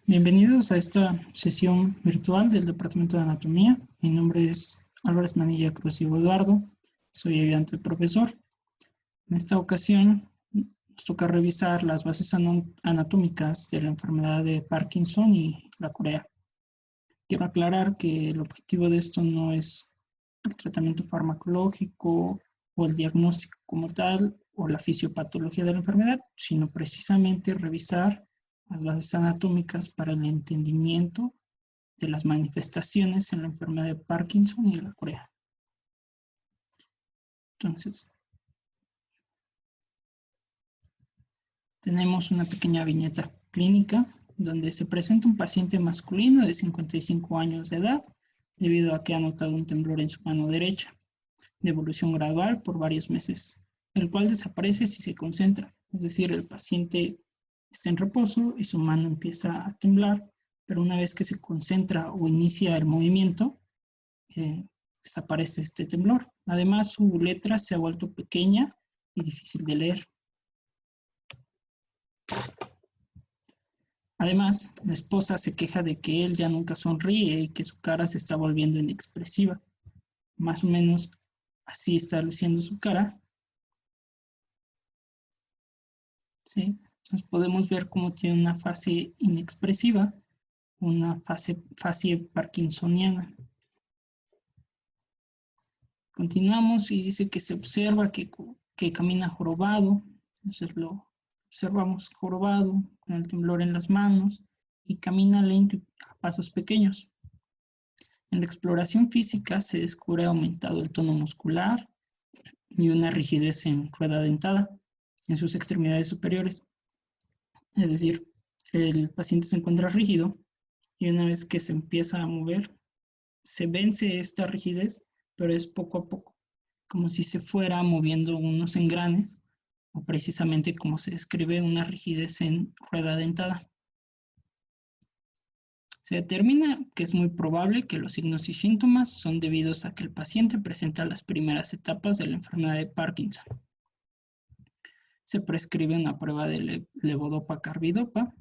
Bienvenidos a esta sesión virtual del Departamento de Anatomía. Mi nombre es Álvarez Manilla Cruz y Eduardo. Soy ayudante profesor. En esta ocasión nos toca revisar las bases anatómicas de la enfermedad de Parkinson y la corea. Quiero aclarar que el objetivo de esto no es el tratamiento farmacológico o el diagnóstico como tal o la fisiopatología de la enfermedad, sino precisamente revisar las bases anatómicas para el entendimiento de las manifestaciones en la enfermedad de Parkinson y la corea. Entonces, tenemos una pequeña viñeta clínica donde se presenta un paciente masculino de 55 años de edad debido a que ha notado un temblor en su mano derecha de evolución gradual por varios meses, el cual desaparece si se concentra. Es decir, el paciente está en reposo y su mano empieza a temblar, pero una vez que se concentra o inicia el movimiento, desaparece este temblor. Además, su letra se ha vuelto pequeña y difícil de leer. Además, la esposa se queja de que él ya nunca sonríe y que su cara se está volviendo inexpresiva. Más o menos así está luciendo su cara. ¿Sí? Entonces podemos ver cómo tiene una fase inexpresiva, una fase parkinsoniana. Continuamos y dice que se observa que camina jorobado. Entonces lo observamos jorobado, con el temblor en las manos, y camina lento y a pasos pequeños. En la exploración física se descubre aumentado el tono muscular y una rigidez en rueda dentada en sus extremidades superiores. Es decir, el paciente se encuentra rígido y una vez que se empieza a mover, se vence esta rigidez, pero es poco a poco, como si se fuera moviendo unos engranes, o precisamente como se describe una rigidez en rueda dentada. Se determina que es muy probable que los signos y síntomas son debidos a que el paciente presenta las primeras etapas de la enfermedad de Parkinson. Se prescribe una prueba de levodopa-carbidopa.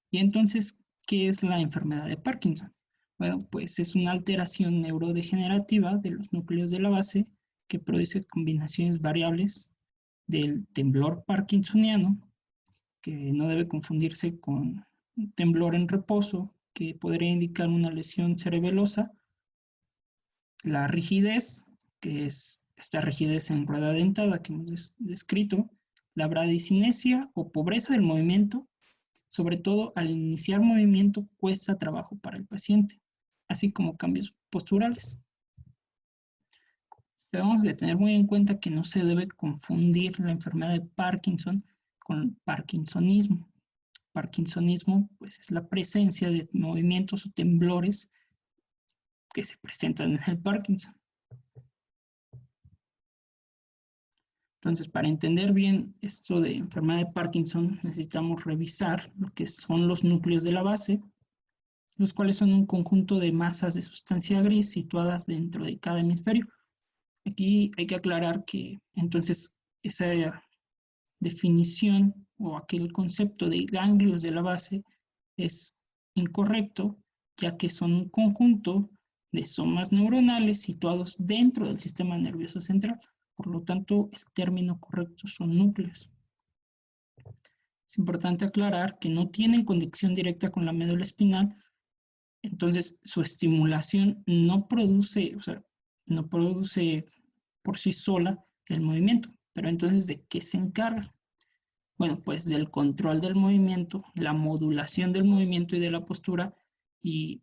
Y entonces, ¿qué es la enfermedad de Parkinson? Bueno, pues es una alteración neurodegenerativa de los núcleos de la base que produce combinaciones variables del temblor parkinsoniano, que no debe confundirse con un temblor en reposo, que podría indicar una lesión cerebelosa, la rigidez, que es esta rigidez en rueda dentada que hemos descrito, la bradicinesia o pobreza del movimiento. Sobre todo, al iniciar movimiento cuesta trabajo para el paciente, así como cambios posturales. Debemos de tener muy en cuenta que no se debe confundir la enfermedad de Parkinson con parkinsonismo. Parkinsonismo, pues, es la presencia de movimientos o temblores que se presentan en el Parkinson. Entonces, para entender bien esto de enfermedad de Parkinson, necesitamos revisar lo que son los núcleos de la base, los cuales son un conjunto de masas de sustancia gris situadas dentro de cada hemisferio. Aquí hay que aclarar que entonces esa definición o aquel concepto de ganglios de la base es incorrecto, ya que son un conjunto de somas neuronales situados dentro del sistema nervioso central. Por lo tanto, el término correcto son núcleos. Es importante aclarar que no tienen conexión directa con la médula espinal, entonces su estimulación no produce por sí sola el movimiento. Pero entonces, ¿de qué se encarga? Bueno, pues del control del movimiento, la modulación del movimiento y de la postura, y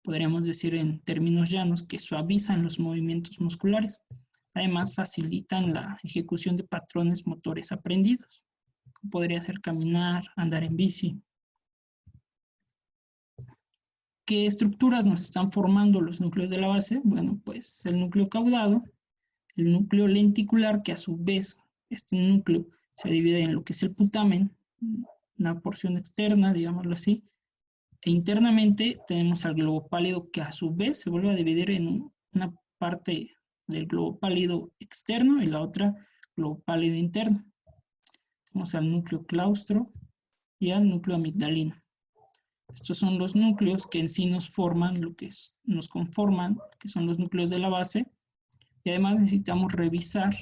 podríamos decir en términos llanos que suavizan los movimientos musculares. Además, facilitan la ejecución de patrones motores aprendidos. Podría ser caminar, andar en bici. ¿Qué estructuras nos están formando los núcleos de la base? Bueno, pues el núcleo caudado, el núcleo lenticular, que a su vez este núcleo se divide en lo que es el putamen, una porción externa, digámoslo así, e internamente tenemos al globo pálido, que a su vez se vuelve a dividir en una parte del globo pálido externo y la otra globo pálido interno. Tenemos al núcleo claustro y al núcleo amigdalino. Estos son los núcleos que en sí nos forman, nos conforman, que son los núcleos de la base. Y además necesitamos revisar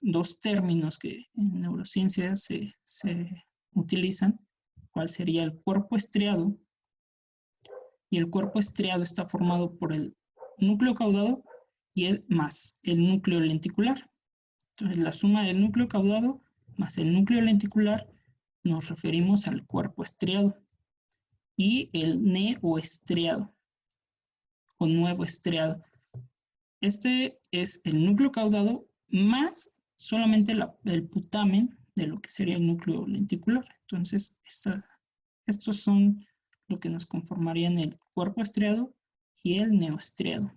dos términos que en neurociencia se utilizan, cuál sería el cuerpo estriado. Y el cuerpo estriado está formado por el núcleo caudado y más el núcleo lenticular. Entonces, la suma del núcleo caudado más el núcleo lenticular nos referimos al cuerpo estriado. Y el neoestriado o nuevo estriado. Este es el núcleo caudado más solamente el putamen de lo que sería el núcleo lenticular. Entonces, estos son lo que nos conformarían el cuerpo estriado y el neoestriado.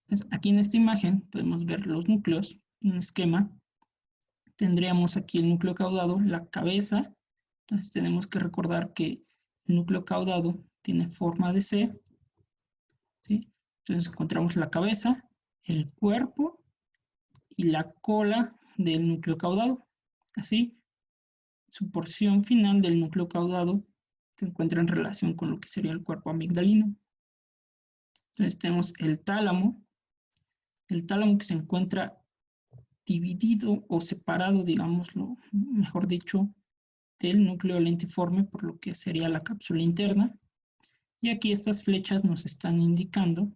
Entonces, aquí en esta imagen podemos ver los núcleos, un esquema. Tendríamos aquí el núcleo caudado, la cabeza. Entonces tenemos que recordar que el núcleo caudado tiene forma de C, ¿sí? Entonces encontramos la cabeza, el cuerpo y la cola del núcleo caudado. Así, su porción final del núcleo caudado se encuentra en relación con lo que sería el cuerpo amigdalino. Entonces tenemos el tálamo que se encuentra dividido o separado, digámoslo, mejor dicho, del núcleo lentiforme por lo que sería la cápsula interna. Y aquí estas flechas nos están indicando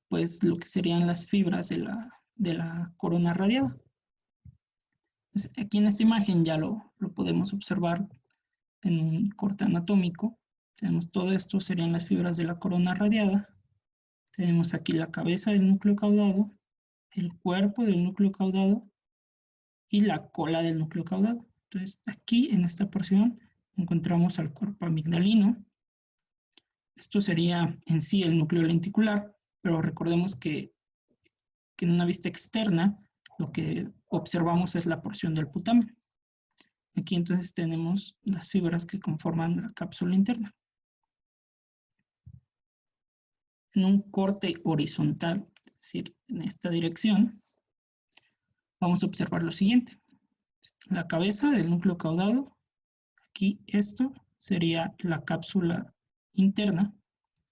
pues lo que serían las fibras de la corona radiada. Pues aquí en esta imagen ya lo podemos observar en un corte anatómico. Tenemos todo esto, serían las fibras de la corona radiada. Tenemos aquí la cabeza del núcleo caudado, el cuerpo del núcleo caudado y la cola del núcleo caudado. Entonces aquí en esta porción encontramos al cuerpo amigdalino. Esto sería en sí el núcleo lenticular, pero recordemos que en una vista externa lo que observamos es la porción del putamen. Aquí entonces tenemos las fibras que conforman la cápsula interna. En un corte horizontal, es decir, en esta dirección, vamos a observar lo siguiente. La cabeza del núcleo caudado, aquí esto sería la cápsula interna,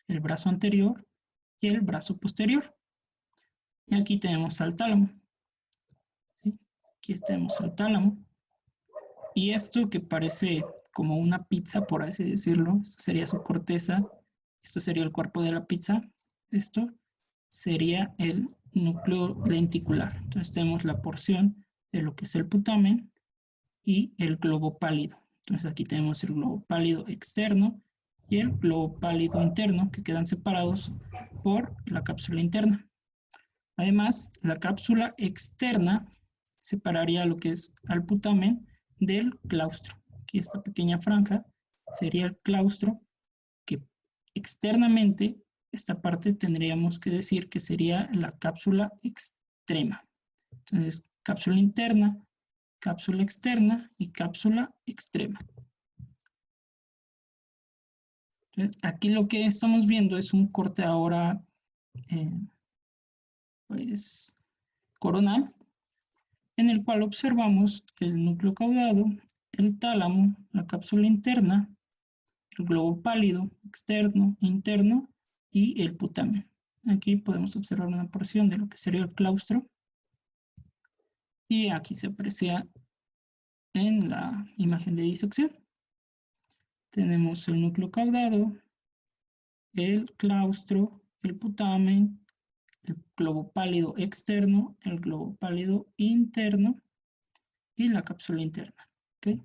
el brazo anterior y el brazo posterior. Y aquí tenemos al tálamo. ¿Sí? Aquí tenemos al tálamo. Y esto que parece como una pizza, por así decirlo, esto sería su corteza, esto sería el cuerpo de la pizza, esto sería el núcleo lenticular. Entonces tenemos la porción de lo que es el putamen y el globo pálido. Entonces aquí tenemos el globo pálido externo y el globo pálido interno que quedan separados por la cápsula interna. Además, la cápsula externa separaría lo que es al putamen del claustro. Aquí esta pequeña franja sería el claustro, que externamente esta parte tendríamos que decir que sería la cápsula extrema. Entonces, cápsula interna, cápsula externa y cápsula extrema. Entonces, aquí lo que estamos viendo es un corte ahora pues coronal, en el cual observamos el núcleo caudado, el tálamo, la cápsula interna, el globo pálido externo, interno y el putamen. Aquí podemos observar una porción de lo que sería el claustro y aquí se aprecia en la imagen de disección. Tenemos el núcleo caudado, el claustro, el putamen, el globo pálido externo, el globo pálido interno y la cápsula interna. ¿Okay?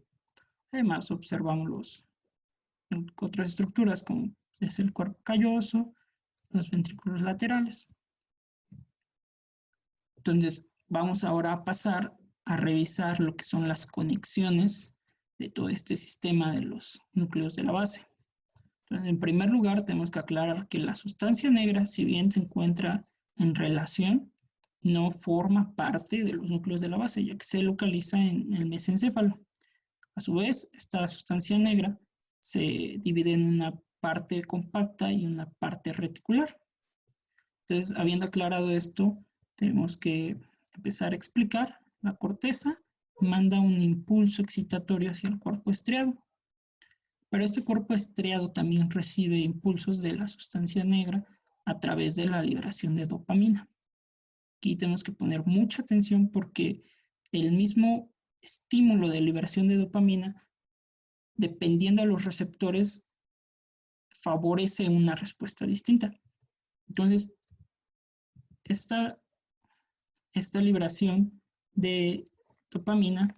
Además observamos otras estructuras como es el cuerpo calloso, los ventrículos laterales. Entonces vamos ahora a pasar a revisar lo que son las conexiones de todo este sistema de los núcleos de la base. Entonces, en primer lugar, tenemos que aclarar que la sustancia negra, si bien se encuentra en relación, no forma parte de los núcleos de la base, ya que se localiza en el mesencéfalo. A su vez, esta sustancia negra se divide en una parte compacta y una parte reticular. Entonces, habiendo aclarado esto, tenemos que empezar a explicar. La corteza manda un impulso excitatorio hacia el cuerpo estriado. Pero este cuerpo estriado también recibe impulsos de la sustancia negra a través de la liberación de dopamina. Aquí tenemos que poner mucha atención porque el mismo estímulo de liberación de dopamina, dependiendo de los receptores, favorece una respuesta distinta. Entonces, esta liberación de dopamina,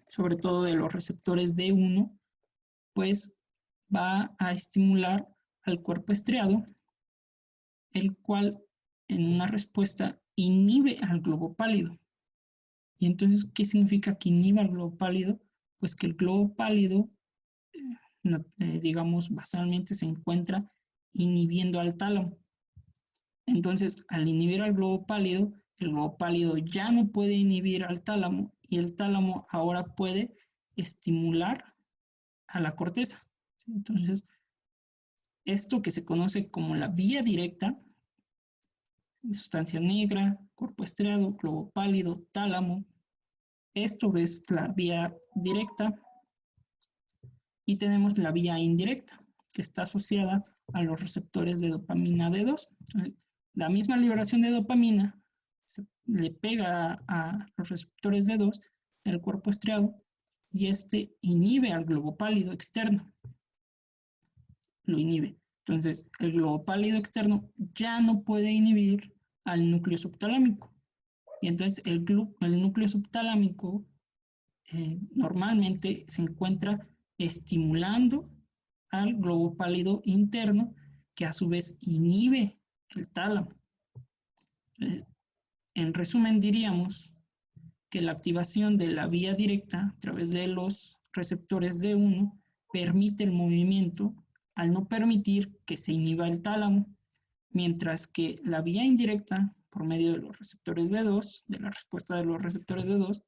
sobre todo de los receptores D1, pues va a estimular al cuerpo estriado, el cual en una respuesta inhibe al globo pálido. Y entonces, ¿qué significa que inhiba al globo pálido? Pues que el globo pálido, digamos, basalmente se encuentra inhibiendo al tálamo. Entonces, al inhibir al globo pálido, el globo pálido ya no puede inhibir al tálamo y el tálamo ahora puede estimular a la corteza. Entonces, esto que se conoce como la vía directa, sustancia negra, cuerpo estriado, globo pálido, tálamo, esto es la vía directa. Y tenemos la vía indirecta, que está asociada a los receptores de dopamina D2. Entonces, la misma liberación de dopamina le pega a los receptores D2 del cuerpo estriado y este inhibe al globo pálido externo. Lo inhibe. Entonces, el globo pálido externo ya no puede inhibir al núcleo subtalámico. Y entonces el núcleo subtalámico normalmente se encuentra estimulando al globo pálido interno, que a su vez inhibe el tálamo. En resumen, diríamos que la activación de la vía directa a través de los receptores D1 permite el movimiento al no permitir que se inhiba el tálamo, mientras que la vía indirecta, por medio de los receptores D2, de la respuesta de los receptores D2,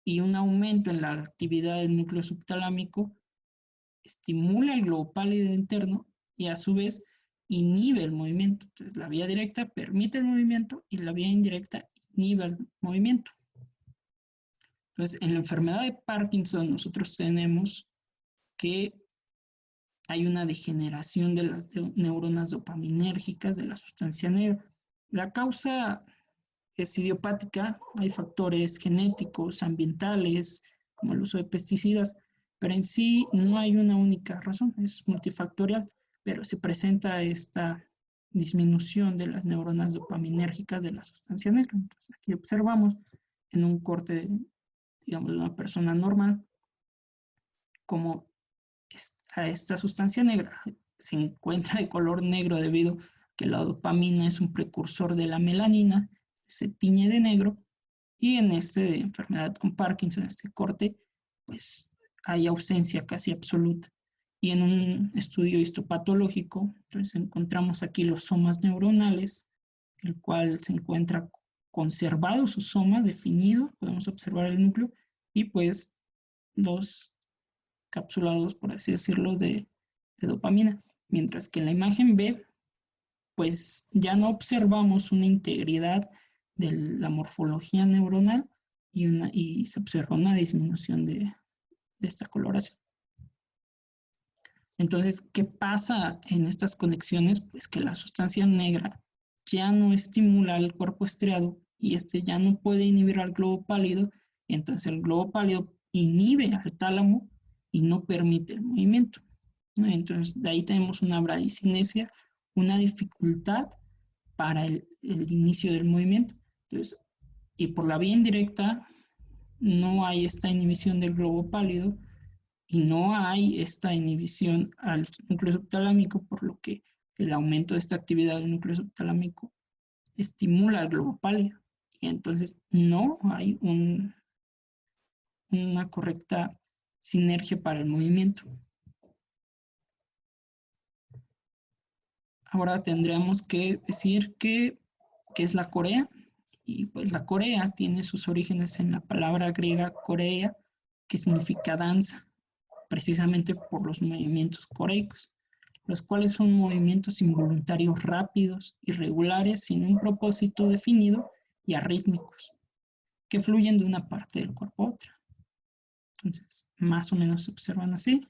y un aumento en la actividad del núcleo subtalámico, estimula el globo pálido interno y a su vez inhibe el movimiento. Entonces, la vía directa permite el movimiento y la vía indirecta inhibe el movimiento. Entonces, en la enfermedad de Parkinson nosotros tenemos que hay una degeneración de las neuronas dopaminérgicas de la sustancia negra. La causa es idiopática, hay factores genéticos, ambientales, como el uso de pesticidas, pero en sí no hay una única razón, es multifactorial, pero se presenta esta disminución de las neuronas dopaminérgicas de la sustancia negra. Entonces aquí observamos en un corte, digamos, de una persona normal, como esta sustancia negra se encuentra de color negro debido a que la dopamina es un precursor de la melanina, se tiñe de negro, y en esta enfermedad con Parkinson, este corte, pues hay ausencia casi absoluta. Y en un estudio histopatológico, entonces encontramos aquí los somas neuronales, el cual se encuentra conservado su soma definido, podemos observar el núcleo, y pues los capsulados, por así decirlo, de dopamina. Mientras que en la imagen B, pues ya no observamos una integridad de la morfología neuronal y se observa una disminución de esta coloración. Entonces, ¿qué pasa en estas conexiones? Pues que la sustancia negra ya no estimula el cuerpo estriado y este ya no puede inhibir al globo pálido, y entonces el globo pálido inhibe al tálamo y no permite el movimiento, ¿no? Entonces, de ahí tenemos una bradicinesia, una dificultad para el inicio del movimiento. Entonces, y por la vía indirecta no hay esta inhibición del globo pálido y no hay esta inhibición al núcleo subtalámico, por lo que el aumento de esta actividad del núcleo subtalámico estimula al globo pálido. Y entonces no hay una correcta sinergia para el movimiento. Ahora tendríamos que decir qué es la corea. Y pues la corea tiene sus orígenes en la palabra griega corea, que significa danza, precisamente por los movimientos coreicos, los cuales son movimientos involuntarios rápidos, irregulares, sin un propósito definido y arrítmicos, que fluyen de una parte del cuerpo a otra. Entonces, más o menos se observan así.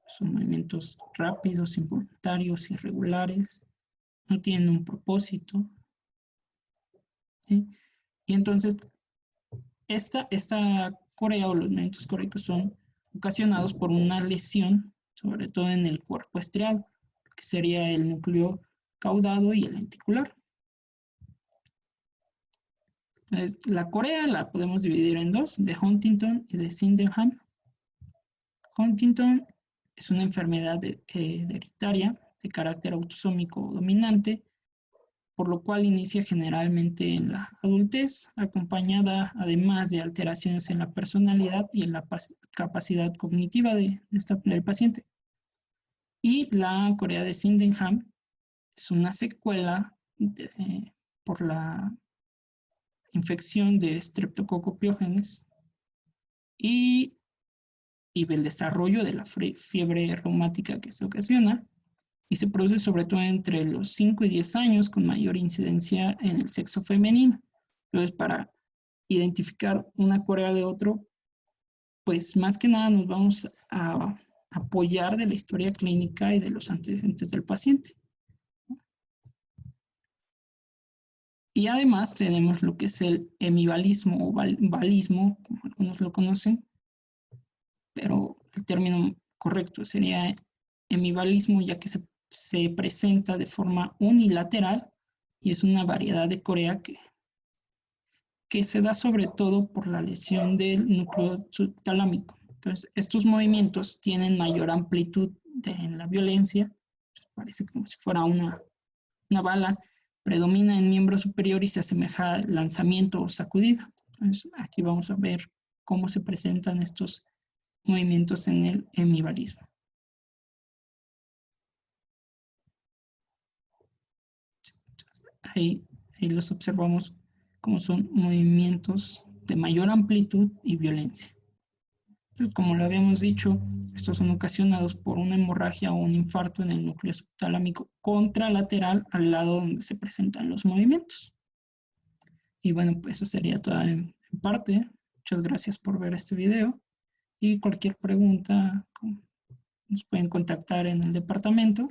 Son movimientos rápidos, involuntarios, irregulares, no tienen un propósito. ¿Sí? Y entonces, esta corea o los movimientos coreicos son ocasionados por una lesión, sobre todo en el cuerpo estriado, que sería el núcleo caudado y el lenticular. Entonces, la corea la podemos dividir en dos, de Huntington y de Sydenham. Huntington es una enfermedad hereditaria de carácter autosómico dominante, por lo cual inicia generalmente en la adultez, acompañada además de alteraciones en la personalidad y en la capacidad cognitiva del paciente. Y la corea de Sydenham es una secuela por la infección de Streptococcus y el desarrollo de la fiebre reumática que se ocasiona, y se produce sobre todo entre los 5 y 10 años con mayor incidencia en el sexo femenino. Entonces, para identificar una corea de otro, pues más que nada nos vamos a apoyar de la historia clínica y de los antecedentes del paciente. Y además tenemos lo que es el hemivalismo o valismo, como algunos lo conocen, pero el término correcto sería hemivalismo, ya que se presenta de forma unilateral y es una variedad de corea que se da sobre todo por la lesión del núcleo subtalámico. Entonces, estos movimientos tienen mayor amplitud en la violencia, parece como si fuera una bala, predomina en miembro superior y se asemeja al lanzamiento o sacudida. Entonces, aquí vamos a ver cómo se presentan estos movimientos en el hemivalismo. Ahí los observamos como son movimientos de mayor amplitud y violencia. Entonces, como lo habíamos dicho, estos son ocasionados por una hemorragia o un infarto en el núcleo subtalámico contralateral al lado donde se presentan los movimientos. Y bueno, pues eso sería todo en parte. Muchas gracias por ver este video y cualquier pregunta nos pueden contactar en el departamento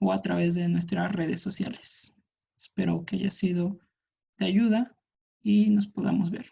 o a través de nuestras redes sociales. Espero que haya sido de ayuda y nos podamos ver.